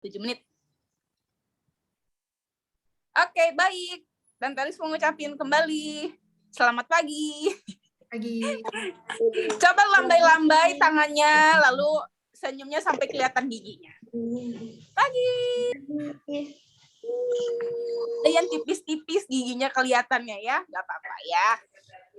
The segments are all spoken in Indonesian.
7 menit. Oke, baik. Tante Alis mau ngucapin kembali. Selamat pagi. Pagi. Coba lambai-lambai tangannya, lalu senyumnya sampai kelihatan giginya. Pagi. Yang tipis-tipis giginya kelihatannya ya, nggak apa-apa ya.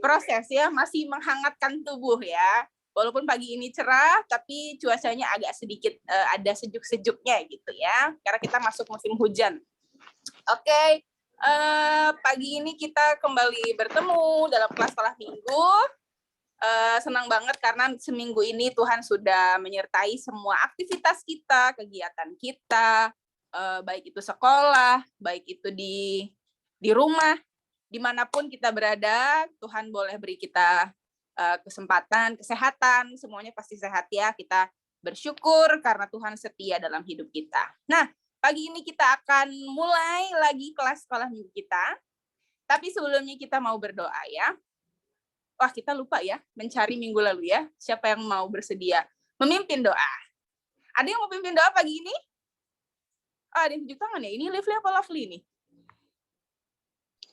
Prosesnya masih menghangatkan tubuh ya. Walaupun pagi ini cerah, tapi cuacanya agak sedikit ada sejuk-sejuknya gitu ya. Karena kita masuk musim hujan. Oke, pagi ini kita kembali bertemu dalam kelas sekolah minggu. Senang banget karena seminggu ini Tuhan sudah menyertai semua aktivitas kita, kegiatan kita, baik itu sekolah, baik itu di rumah, dimanapun kita berada, Tuhan boleh beri kita kesempatan, kesehatan, semuanya pasti sehat ya. Kita bersyukur karena Tuhan setia dalam hidup kita. Nah, pagi ini kita akan mulai lagi kelas sekolah minggu kita. Tapi sebelumnya kita mau berdoa ya. Wah, kita lupa ya mencari minggu lalu ya. Siapa yang mau bersedia memimpin doa? Ada yang mau pimpin doa pagi ini? Oh, ada yang tunjuk tangan ya. Ini Lively apa Lovely nih?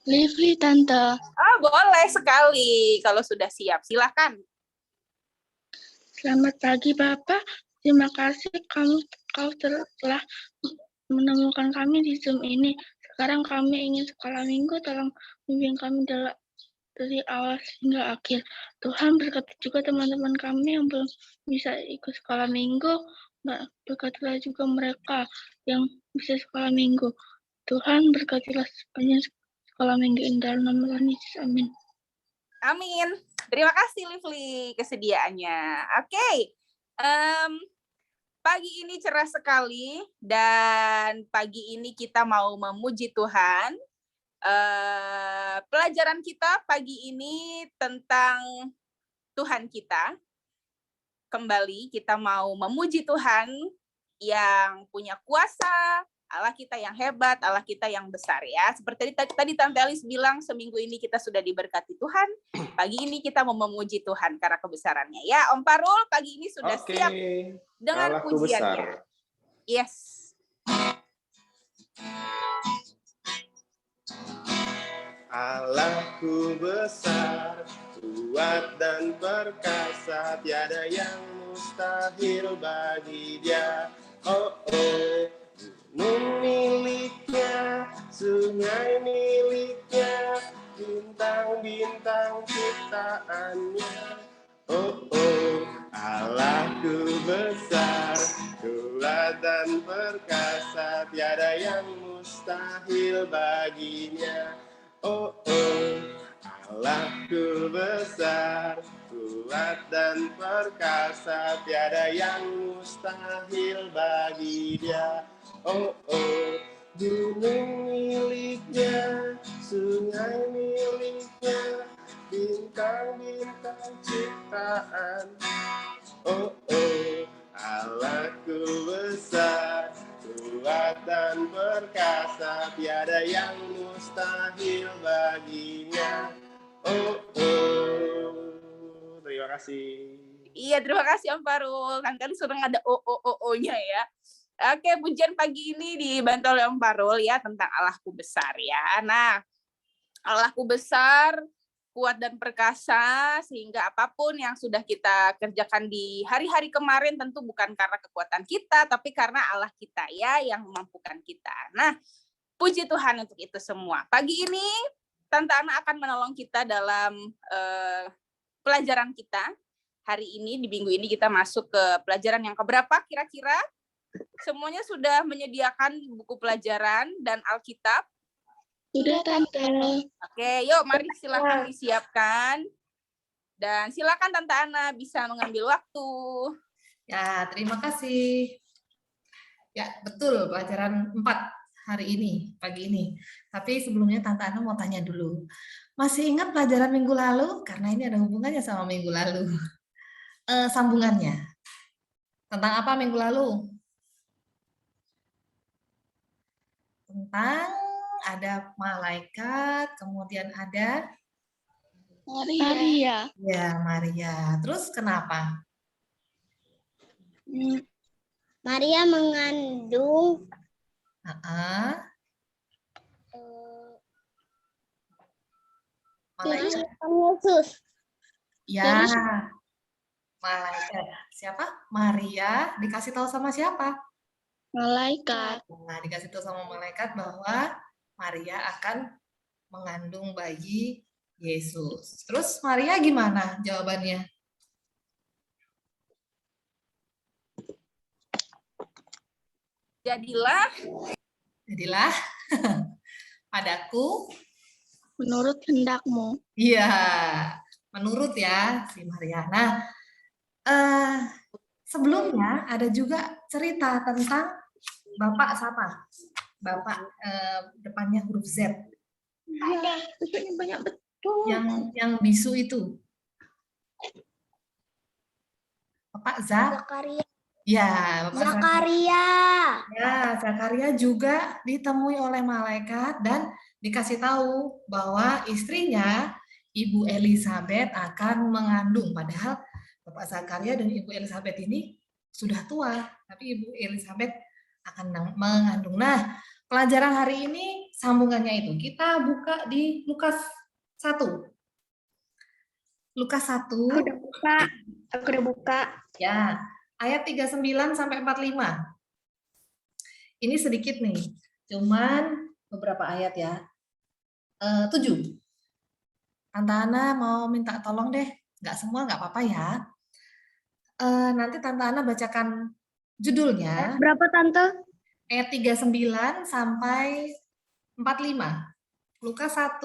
Lively, Tante. Ah, boleh sekali. Kalau sudah siap, silakan. Selamat pagi, Bapak. Terima kasih kau telah menemukan kami di Zoom ini. Sekarang kami ingin sekolah minggu, tolong bimbing kami dari awal hingga akhir. Tuhan berkati juga teman-teman kami yang belum bisa ikut sekolah minggu. Berkatilah juga mereka yang bisa sekolah minggu. Tuhan berkatilah sepanjang sekolah minggu ini dalam nama Tuhan Yesus. Amin. Amin. Terima kasih Lively kesediaannya. Oke. Pagi ini cerah sekali dan pagi ini kita mau memuji Tuhan. Pelajaran kita pagi ini tentang Tuhan kita. Kembali kita mau memuji Tuhan yang punya kuasa, Allah kita yang hebat, Allah kita yang besar ya. Seperti tadi Tante Alis bilang, seminggu ini kita sudah diberkati Tuhan. Pagi ini kita mau memuji Tuhan karena kebesarannya. Ya, Om Parul pagi ini sudah siap dengan Allahku pujiannya. besar. Yes. Allahku besar, kuat dan perkasa, tiada yang mustahil bagi Dia. Oh, oh. Gunung miliknya, sungai miliknya, bintang-bintang ciptaannya. Oh, oh, Allahku besar, kuat dan perkasa, tiada yang mustahil baginya. Oh, oh, Allahku besar, kuat dan perkasa, tiada yang mustahil bagi Dia. Oh, oh, gunung miliknya, sungai miliknya, bintang-bintang ciptaan. Oh, oh, Allahku besar, kuat dan perkasa, tiada yang mustahil baginya. Oh, oh. Terima kasih. Iya, terima kasih Om Parul. Tadi sering ada o-nya ya. Oke, pujian pagi ini dibantu oleh Om Parul ya tentang Allahku besar ya. Nah, Allahku besar, kuat dan perkasa, sehingga apapun yang sudah kita kerjakan di hari-hari kemarin tentu bukan karena kekuatan kita, tapi karena Allah kita ya yang memampukan kita. Nah, puji Tuhan untuk itu semua. Pagi ini, Tante Ana akan menolong kita dalam pelajaran kita. Hari ini, di minggu ini kita masuk ke pelajaran yang keberapa kira-kira? Semuanya sudah menyediakan buku pelajaran dan Alkitab. Sudah, Tante. Oke, yuk mari silakan disiapkan. Dan silakan Tante Ana bisa mengambil waktu. Ya, terima kasih. Ya, betul pelajaran 4 hari ini, pagi ini. Tapi sebelumnya Tante Ana mau tanya dulu. Masih ingat pelajaran minggu lalu? Karena ini ada hubungannya sama minggu lalu. Sambungannya. Tentang apa minggu lalu? Tentang ada malaikat, kemudian ada Maria. ya Maria. Terus kenapa? Maria mengandung malaikat. Yesus. Ya, malaikat. Siapa? Maria dikasih tahu sama siapa? Malaikat. Nah, dikasih tahu sama malaikat bahwa Maria akan mengandung bayi Yesus. Terus Maria gimana jawabannya? Jadilah padaku. Menurut hendakmu. Iya, menurut ya si Maria. Nah, sebelumnya ada juga cerita tentang Bapak siapa? Bapak depannya huruf Z. Iya, susunya banyak betul. Yang bisu itu. Bapak Zakaria. Ya, Bapak Zakaria. Ya, Zakaria juga ditemui oleh malaikat dan dikasih tahu bahwa istrinya, Ibu Elizabeth, akan mengandung. Padahal Bapak Zakaria dan Ibu Elizabeth ini sudah tua, tapi Ibu Elizabeth akan mengandung. Nah, pelajaran hari ini sambungannya itu. Kita buka di Lukas 1. Lukas 1. Aku udah buka. Ya, ayat 39 sampai 45. Ini sedikit nih, cuman beberapa ayat ya. 7. Tante Ana mau minta tolong deh, nggak semua nggak apa-apa ya. Nanti Tante Ana bacakan judulnya. Berapa Tante? Ayat 39 sampai 45. Lukas 1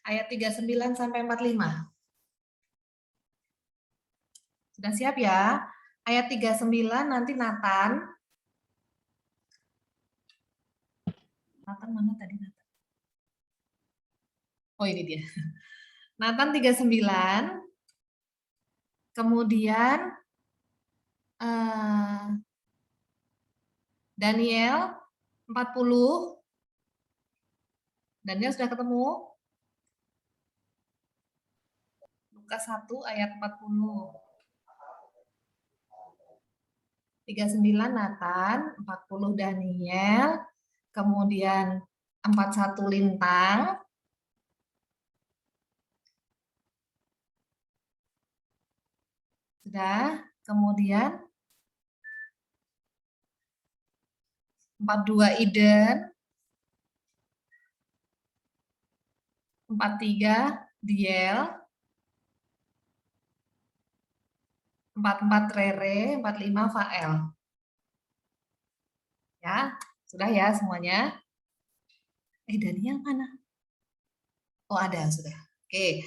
ayat 39 sampai 45. Sudah siap ya? Ayat 39 nanti Nathan. Nathan mana tadi Nathan? Oh ini dia. Nathan 39. Kemudian Daniel 40. Daniel sudah ketemu? Lukas 1 ayat 40. 39 Nathan, 40 Daniel, kemudian 41 Lintang, sudah, kemudian 42 Iden, 43 Diel, 44 Rere, 45 Fael. Ya, sudah ya semuanya. Daniel mana? Oh ada, sudah. Oke,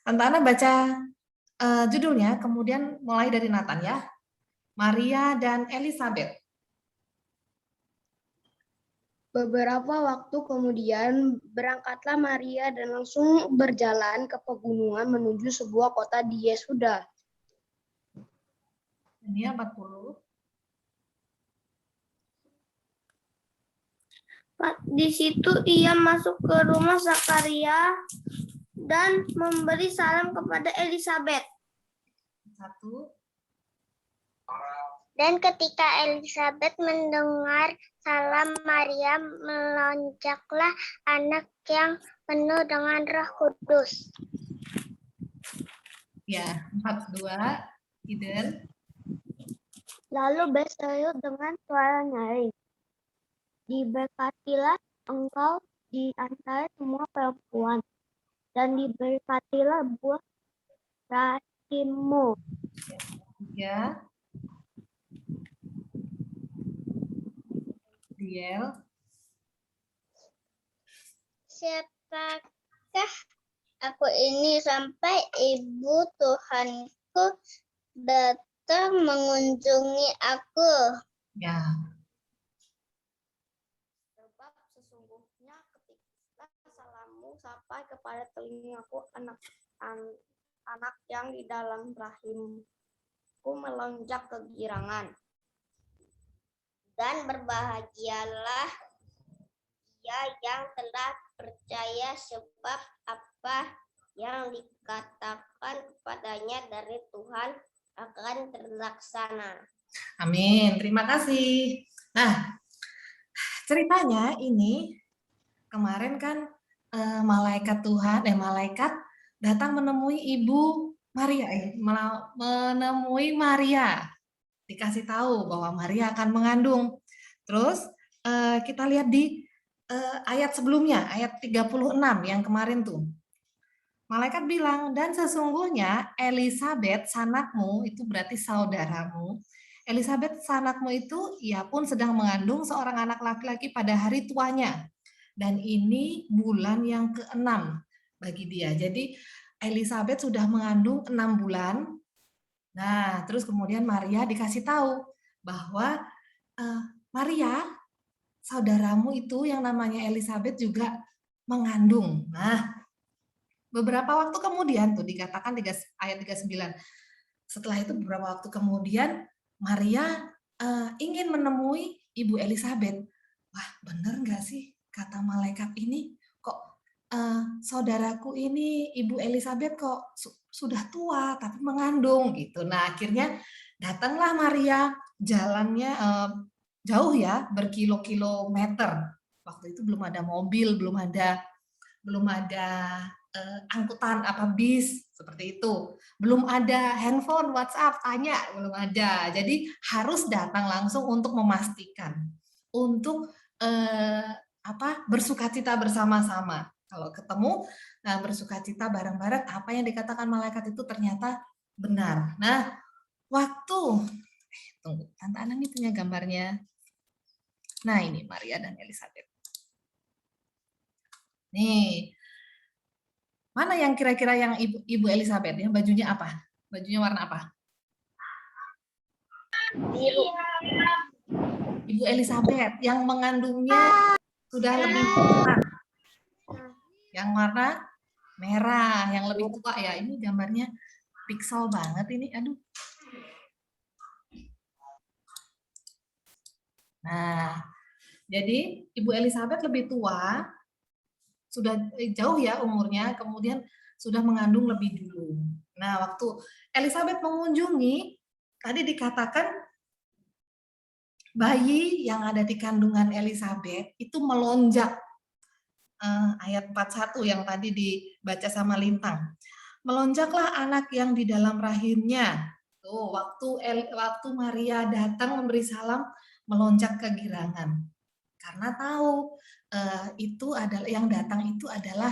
Tante Ana baca judulnya, kemudian mulai dari Nathan ya. Maria dan Elizabeth. Beberapa waktu kemudian berangkatlah Maria dan langsung berjalan ke pegunungan menuju sebuah kota di Yehuda. Ini 40. Di situ ia masuk ke rumah Zakaria dan memberi salam kepada Elizabeth. 1. Dan ketika Elizabeth mendengar salam Maria, melonjaklah anak yang penuh dengan Roh Kudus. Ya, 42. Iden. Lalu berseru dengan suara nyaring, diberkatilah engkau di antara semua perempuan, dan diberkatilah buah rahimmu. Ya. Diel. Siapakah aku ini sampai ibu Tuhanku datang mengunjungi aku? Ya. Sebab sesungguhnya ketika salammu sampai kepada telingaku, anak yang di dalam rahimku melonjak kegirangan. Dan berbahagialah ia yang telah percaya, sebab apa yang dikatakan kepadanya dari Tuhan akan terlaksana. Amin, terima kasih. Nah, ceritanya ini kemarin kan malaikat datang menemui Ibu Maria, menemui Maria, dikasih tahu bahwa Maria akan mengandung. Terus kita lihat di ayat sebelumnya, ayat 36 yang kemarin tuh. Malaikat bilang, dan sesungguhnya Elisabet sanakmu, itu berarti saudaramu. Elisabet sanakmu itu, ia pun sedang mengandung seorang anak laki-laki pada hari tuanya. Dan ini bulan yang ke-6 bagi dia. Jadi Elisabet sudah mengandung 6 bulan. Nah, terus kemudian Maria dikasih tahu bahwa Maria, saudaramu itu yang namanya Elisabet juga mengandung. Nah, beberapa waktu kemudian tuh dikatakan ayat 39. Setelah itu beberapa waktu kemudian Maria ingin menemui Ibu Elisabet. Wah, bener nggak sih kata malaikat ini? Kok saudaraku ini Ibu Elisabet kok sudah tua tapi mengandung gitu. Nah, akhirnya datanglah Maria, jalannya jauh ya, berkilo-kilometer. Waktu itu belum ada mobil, belum ada angkutan apa bis seperti itu, belum ada handphone, WhatsApp, tanya, belum ada. Jadi harus datang langsung untuk memastikan, untuk bersukacita bersama-sama. Kalau ketemu bersukacita bareng-bareng, apa yang dikatakan malaikat itu ternyata benar. Nah, tunggu, Tante Ana ini punya gambarnya. Nah, ini Maria dan Elisabet. Nih, mana yang kira-kira yang Ibu Elisabet ya? Bajunya apa? Bajunya warna apa? Biru. Ibu Elisabet yang mengandungnya sudah lebih tua. Yang warna merah, yang lebih tua ya. Ini gambarnya pixel banget ini. Aduh. Nah, jadi Ibu Elisabet lebih tua, sudah jauh ya umurnya, kemudian sudah mengandung lebih dulu. Nah, waktu Elisabet mengunjungi, tadi dikatakan bayi yang ada di kandungan Elisabet itu melonjak. Ayat 41 yang tadi dibaca sama Lintang. Melonjaklah anak yang di dalam rahimnya. Tuh, waktu Maria datang memberi salam, melonjak kegirangan. Karena tahu itu adalah yang datang itu adalah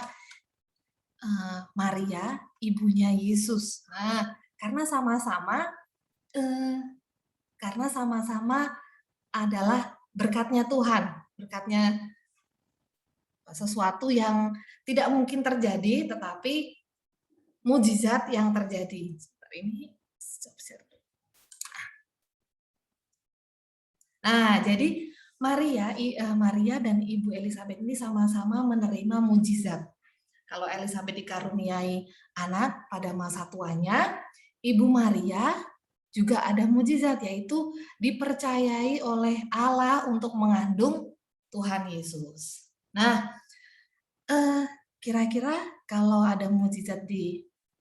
Maria, ibunya Yesus. Nah, karena sama-sama adalah berkatnya Tuhan, berkatnya sesuatu yang tidak mungkin terjadi, tetapi mujizat yang terjadi. Ini. Nah, jadi Maria dan Ibu Elisabet ini sama-sama menerima mujizat. Kalau Elisabet dikaruniai anak pada masa tuanya, Ibu Maria juga ada mujizat, yaitu dipercayai oleh Allah untuk mengandung Tuhan Yesus. Nah, kira-kira kalau ada mujizat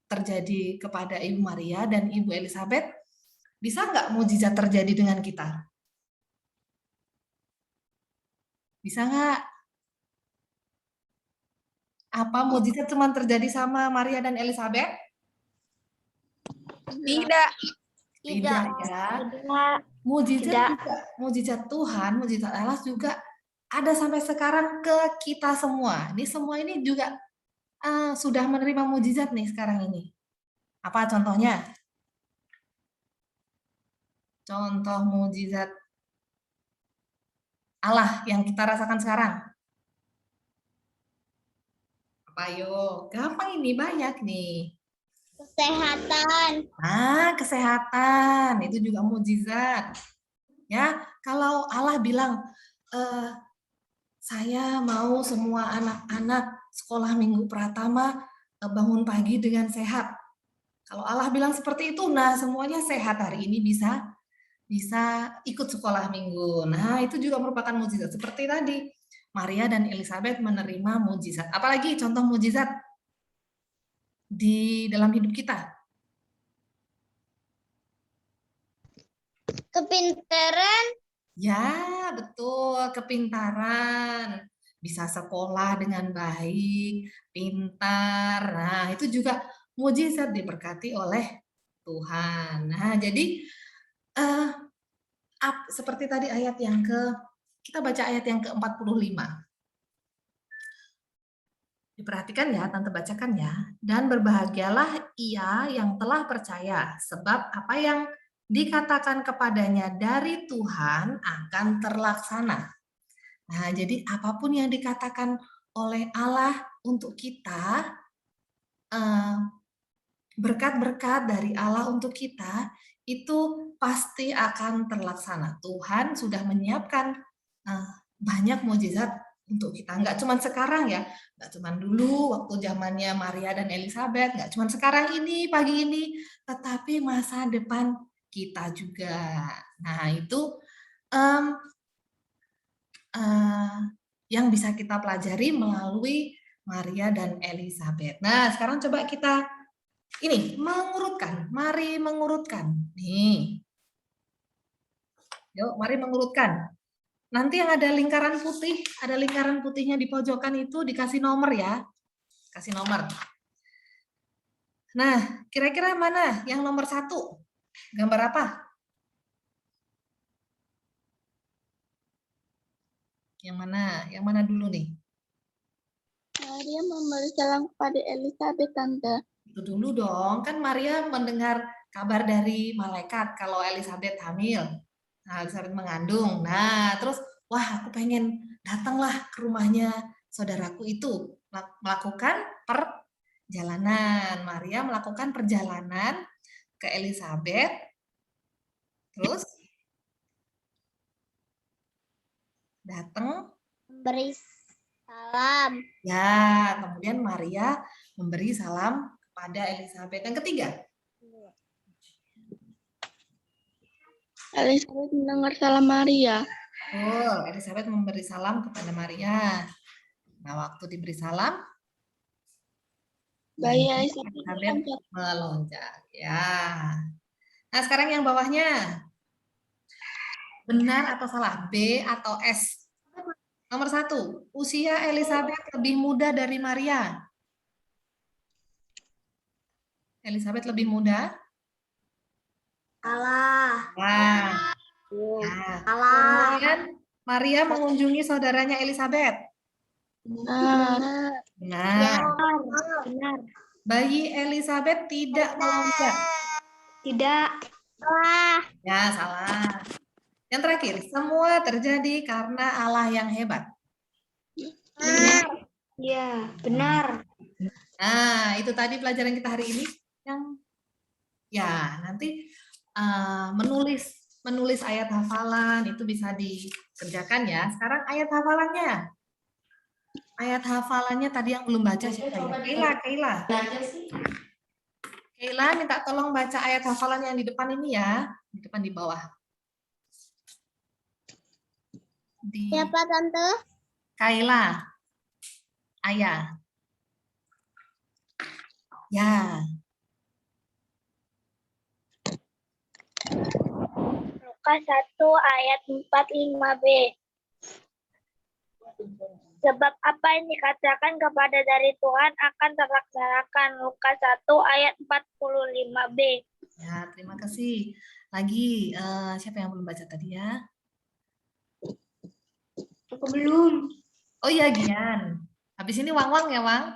terjadi kepada Ibu Maria dan Ibu Elisabet, bisa nggak mujizat terjadi dengan kita? Bisa nggak? Apa mujizat cuma terjadi sama Maria dan Elisabet? Tidak. Tidak ya. Mujizat Tuhan, mujizat Allah juga ada sampai sekarang ke kita semua. Ini semua ini juga sudah menerima mujizat nih sekarang ini. Apa contohnya? Contoh mujizat Allah yang kita rasakan sekarang. Apa yo? Gampang ini, banyak nih. Kesehatan. Kesehatan itu juga mujizat. Ya, kalau Allah bilang saya mau semua anak-anak sekolah minggu pertama bangun pagi dengan sehat. Kalau Allah bilang seperti itu, nah semuanya sehat hari ini bisa ikut sekolah minggu. Nah, itu juga merupakan mujizat. Seperti tadi, Maria dan Elisabet menerima mujizat. Apalagi contoh mujizat di dalam hidup kita? Kepintaran. Ya, betul, kepintaran. Bisa sekolah dengan baik, pintar. Nah, itu juga mujizat diberkati oleh Tuhan. Nah, jadi seperti tadi kita baca ayat yang ke-45. Diperhatikan ya, Tante bacakan ya. Dan berbahagialah ia yang telah percaya, sebab apa yang dikatakan kepadanya dari Tuhan akan terlaksana. Nah, jadi apapun yang dikatakan oleh Allah untuk kita, berkat-berkat dari Allah untuk kita, itu pasti akan terlaksana. Tuhan sudah menyiapkan banyak mukjizat untuk kita. Nggak cuma sekarang ya, nggak cuma dulu waktu zamannya Maria dan Elizabeth, nggak cuma sekarang ini, pagi ini, tetapi masa depan kita juga. Nah, itu yang bisa kita pelajari melalui Maria dan Elizabeth. Nah, sekarang coba kita mengurutkan. Mari mengurutkan. Nih. Yuk, mari mengurutkan. Nanti yang ada lingkaran putihnya di pojokan itu dikasih nomor ya. Kasih nomor. Nah, kira-kira mana yang nomor 1? Gambar apa? Yang mana? Yang mana dulu nih? Maria memberi salam kepada Elizabeth, Tante. Itu dulu dong. Kan Maria mendengar kabar dari malaikat kalau Elizabeth hamil. Nah, Elizabeth mengandung. Nah, terus wah, aku pengen datanglah ke rumahnya saudaraku itu, melakukan perjalanan. Maria melakukan perjalanan ke Elizabeth. Terus datang Beri salam. ya, kemudian Maria memberi salam kepada Elizabeth. Yang ketiga, Elizabeth mendengar salam Maria. oh, Elizabeth memberi salam kepada Maria. Nah, waktu diberi salam, Bayi Elizabeth melonjak. Ya. Nah, sekarang yang bawahnya. Benar atau salah? B atau S? Nomor 1. Usia Elizabeth lebih muda dari Maria. Elizabeth lebih muda? Salah. Nah. Kemudian Maria mengunjungi saudaranya Elizabeth. Benar. Benar. Benar. Bayi Elizabeth tidak melonjak. Tidak. Salah. Ya, salah. Yang terakhir, semua terjadi karena Allah yang hebat. Benar. Ya, benar. Nah, itu tadi pelajaran kita hari ini. Yang ya nanti menulis ayat hafalan itu bisa dikerjakan ya. Sekarang ayat hafalannya. Ayat hafalannya tadi yang belum baca siapa ya? Keila minta tolong baca ayat hafalan yang di depan ini ya. Di depan di bawah. Siapa, Tante? Kaila. Ayah. Ya. Lukas 1 ayat 45b. Sebab apa yang dikatakan kepada dari Tuhan akan terlaksanakan. Lukas 1 ayat 45b. Ya, terima kasih. Lagi, siapa yang belum baca tadi ya? Aku belum. Oh iya, Gian. Habis ini Wang ya, Wang?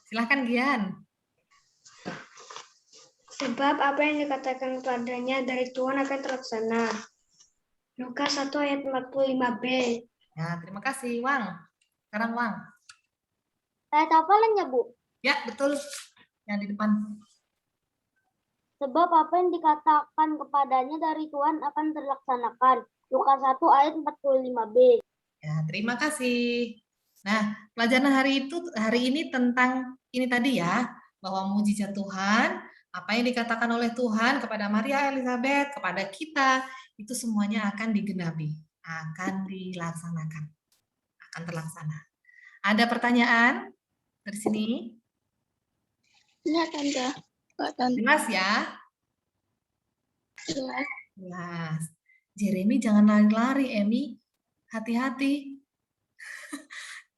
Silahkan, Gian. Sebab apa yang dikatakan kepadanya dari Tuhan akan terlaksana. Lukas 1 ayat 45b. Ya, terima kasih, Wang. Sekarang, Wang. Ayat hafalannya, Bu? Ya, betul. Yang di depan. Sebab apa yang dikatakan kepadanya dari Tuhan akan terlaksanakan. Lukas 1 ayat 45b. Ya, terima kasih. Nah, pelajaran hari ini tentang ini tadi ya, bahwa mujizat Tuhan, apa yang dikatakan oleh Tuhan kepada Maria Elizabeth, kepada kita, itu semuanya akan digenapi, akan dilaksanakan, akan terlaksana. Ada pertanyaan dari sini? Ya, Tante. Pak Tante. Jelas ya? 11. Jeremy jangan lari-lari, Emi. Hati-hati.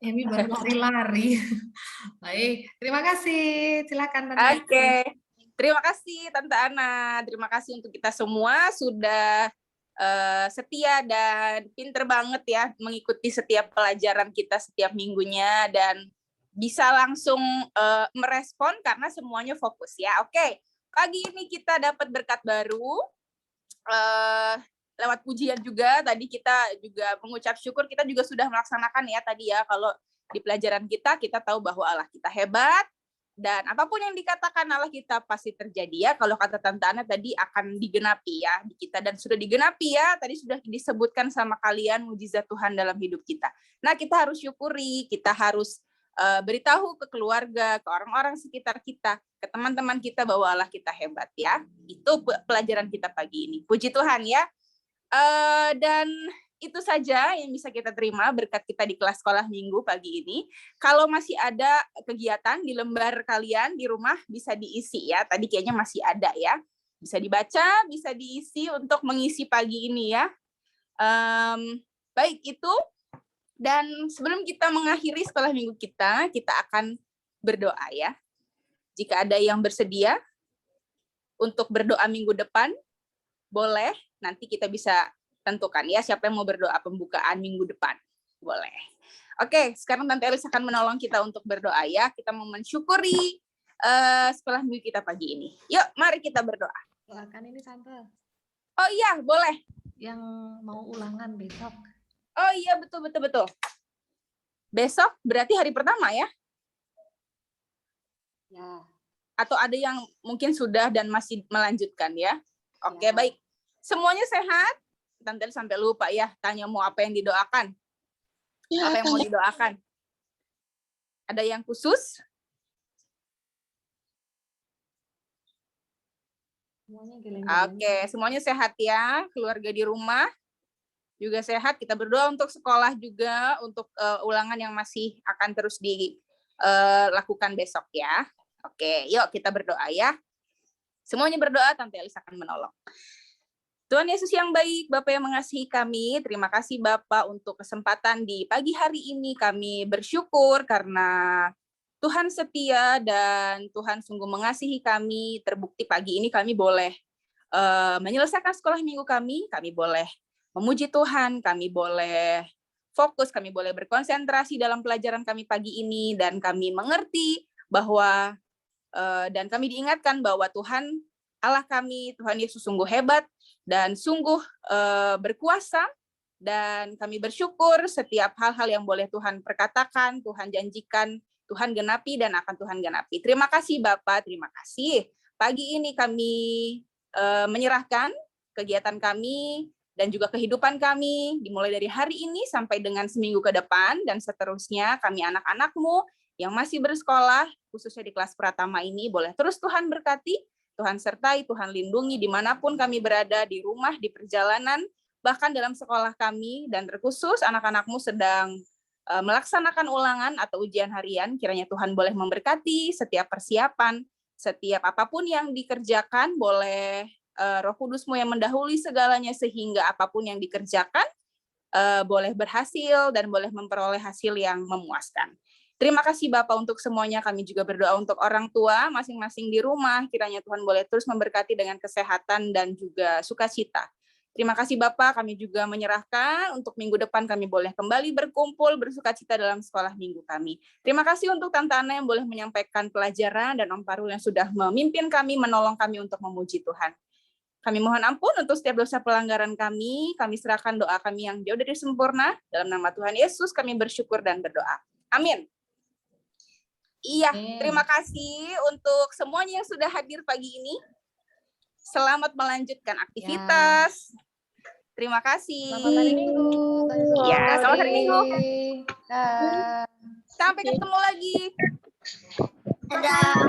Emi baru lari-lari. Baik, terima kasih. Silakan Tante. Oke. Terima kasih Tante Ana. Terima kasih untuk kita semua sudah setia dan pinter banget ya mengikuti setiap pelajaran kita setiap minggunya dan bisa langsung merespon karena semuanya fokus ya. Oke, pagi ini kita dapat berkat baru lewat pujian juga. Tadi kita juga mengucap syukur, kita juga sudah melaksanakan ya tadi ya, kalau di pelajaran kita tahu bahwa Allah kita hebat, dan apapun yang dikatakan Allah kita pasti terjadi ya. Kalau kata Tante Ana tadi akan digenapi ya di kita, dan sudah digenapi ya. Tadi sudah disebutkan sama kalian mujizat Tuhan dalam hidup kita. Nah, kita harus syukuri, kita harus beritahu ke keluarga, ke orang-orang sekitar kita, ke teman-teman kita bahwa Allah kita hebat ya. Itu pelajaran kita pagi ini. Puji Tuhan ya. Dan itu saja yang bisa kita terima berkat kita di kelas sekolah minggu pagi ini. Kalau masih ada kegiatan di lembar kalian di rumah bisa diisi ya. Tadi kayaknya masih ada ya. Bisa dibaca, bisa diisi untuk mengisi pagi ini ya. Baik itu. Dan sebelum kita mengakhiri sekolah minggu kita akan berdoa ya. Jika ada yang bersedia untuk berdoa minggu depan, boleh. Nanti kita bisa tentukan ya siapa yang mau berdoa pembukaan minggu depan. Boleh. Oke, sekarang Tante Elis akan menolong kita untuk berdoa ya. Kita mau mensyukuri sekolah minggu kita pagi ini. Yuk, mari kita berdoa. Doakan ini Tante. Oh iya, boleh. Yang mau ulangan besok. Oh iya, betul. Besok berarti hari pertama ya? Ya. Atau ada yang mungkin sudah dan masih melanjutkan ya? Oke, Ya. baik. Semuanya sehat? Tante sampai lupa ya, tanya mau apa yang didoakan. Ya, Apa yang mau didoakan? Ada yang khusus? Oke, semuanya sehat ya. Keluarga di rumah juga sehat. Kita berdoa untuk sekolah juga, untuk ulangan yang masih akan terus dilakukan besok ya. Oke, yuk kita berdoa ya. Semuanya berdoa, Tante Elis akan menolong. Tuhan Yesus yang baik, Bapa yang mengasihi kami, terima kasih Bapak untuk kesempatan di pagi hari ini. Kami bersyukur karena Tuhan setia dan Tuhan sungguh mengasihi kami. Terbukti pagi ini kami boleh menyelesaikan sekolah minggu kami boleh memuji Tuhan, kami boleh fokus, kami boleh berkonsentrasi dalam pelajaran kami pagi ini, dan kami mengerti bahwa dan kami diingatkan bahwa Tuhan Allah kami, Tuhan Yesus sungguh hebat dan sungguh berkuasa, dan kami bersyukur setiap hal-hal yang boleh Tuhan perkatakan, Tuhan janjikan, Tuhan genapi dan akan Tuhan genapi. Terima kasih Bapak, terima kasih. Pagi ini kami menyerahkan kegiatan kami dan juga kehidupan kami dimulai dari hari ini sampai dengan seminggu ke depan dan seterusnya. Kami anak-anak-Mu yang masih bersekolah, khususnya di kelas Pratama ini, boleh terus Tuhan berkati, Tuhan sertai, Tuhan lindungi dimanapun kami berada, di rumah, di perjalanan, bahkan dalam sekolah kami, dan terkhusus anak-anak-Mu sedang melaksanakan ulangan atau ujian harian. Kiranya Tuhan boleh memberkati setiap persiapan, setiap apapun yang dikerjakan, boleh Roh Kudus-Mu yang mendahului segalanya, sehingga apapun yang dikerjakan boleh berhasil dan boleh memperoleh hasil yang memuaskan. Terima kasih Bapak untuk semuanya. Kami juga berdoa untuk orang tua masing-masing di rumah. Kiranya Tuhan boleh terus memberkati dengan kesehatan dan juga sukacita. Terima kasih Bapak, kami juga menyerahkan untuk minggu depan kami boleh kembali berkumpul, bersukacita dalam sekolah minggu kami. Terima kasih untuk Tante Ana yang boleh menyampaikan pelajaran, dan Om Parul yang sudah memimpin kami, menolong kami untuk memuji Tuhan. Kami mohon ampun untuk setiap dosa pelanggaran kami serahkan doa kami yang jauh dari sempurna. Dalam nama Tuhan Yesus kami bersyukur dan berdoa. Amin. Iya, terima kasih untuk semuanya yang sudah hadir pagi ini. Selamat melanjutkan aktivitas. Ya. Terima kasih. Selamat hari Minggu. Ya, selamat hari Minggu. Sampai ketemu lagi. Dadah.